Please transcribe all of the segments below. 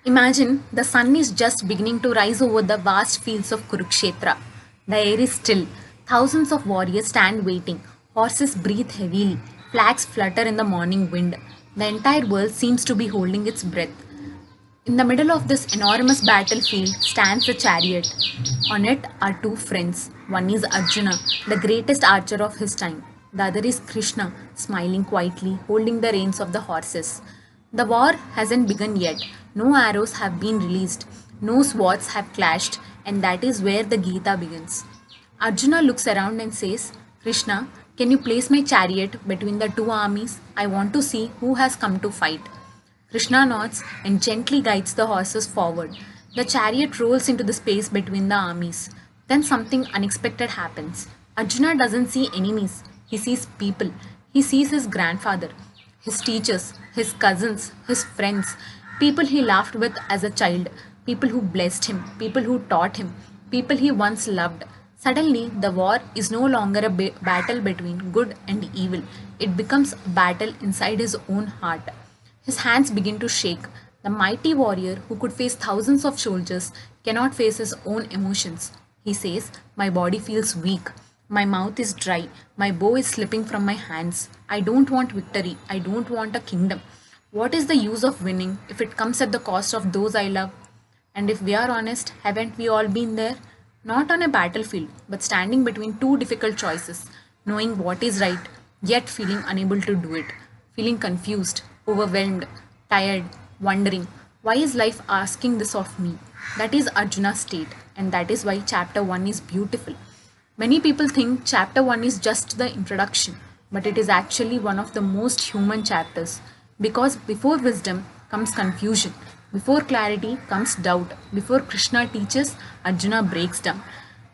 Imagine the sun is just beginning to rise over the vast fields of Kurukshetra. The air is still. Thousands of warriors stand waiting. Horses breathe heavily. Flags flutter in the morning wind. The entire world seems to be holding its breath. In the middle of this enormous battlefield stands a chariot. On it are two friends. One is Arjuna, the greatest archer of his time. The other is Krishna, smiling quietly, holding the reins of the horses. The war hasn't begun yet. No arrows have been released. No swords have clashed, and that is where the Gita begins. Arjuna looks around and says, Krishna, can you place my chariot between the two armies? I want to see who has come to fight. Krishna nods and gently guides the horses forward. The chariot rolls into the space between the armies. Then something unexpected happens. Arjuna doesn't see enemies, he sees people. He sees his grandfather, his teachers, his cousins, his friends, people he laughed with as a child, people who blessed him, people who taught him, people he once loved. Suddenly, the war is no longer a battle between good and evil. It becomes a battle inside his own heart. His hands begin to shake. The mighty warrior who could face thousands of soldiers cannot face his own emotions. He says, my body feels weak. My mouth is dry. My bow is slipping from my hands. I don't want victory. I don't want a kingdom. What is the use of winning if it comes at the cost of those I love? And if we are honest, haven't we all been there? Not on a battlefield, but standing between two difficult choices, knowing what is right, yet feeling unable to do it, feeling confused, overwhelmed, tired, wondering, why is life asking this of me? That is Arjuna's state, and that is why chapter 1 is beautiful. Many people think chapter 1 is just the introduction, but it is actually one of the most human chapters, because before wisdom comes confusion, before clarity comes doubt, before Krishna teaches, Arjuna breaks down.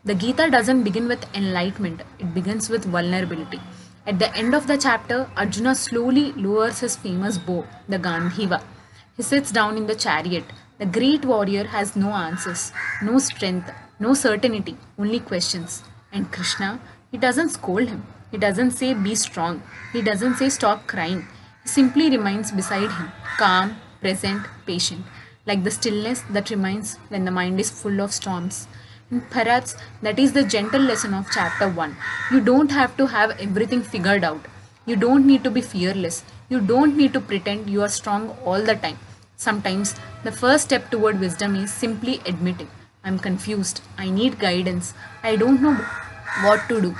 The Gita doesn't begin with enlightenment, it begins with vulnerability. At the end of the chapter, Arjuna slowly lowers his famous bow, the Gandhiva. He sits down in the chariot. The great warrior has no answers, no strength, no certainty, only questions. And Krishna, he doesn't scold him. He doesn't say, be strong. He doesn't say, stop crying. He simply remains beside him, calm, present, patient, like the stillness that remains when the mind is full of storms. And perhaps that is the gentle lesson of chapter 1. You don't have to have everything figured out. You don't need to be fearless. You don't need to pretend you are strong all the time. Sometimes the first step toward wisdom is simply admitting, I'm confused, I need guidance, I don't know what to do.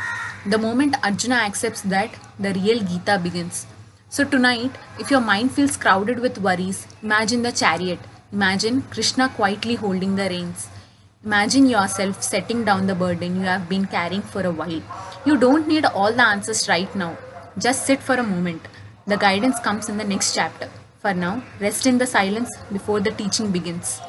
The moment Arjuna accepts that, the real Gita begins. So tonight, if your mind feels crowded with worries, imagine the chariot. Imagine Krishna quietly holding the reins. Imagine yourself setting down the burden you have been carrying for a while. You don't need all the answers right now. Just sit for a moment. The guidance comes in the next chapter. For now, rest in the silence before the teaching begins.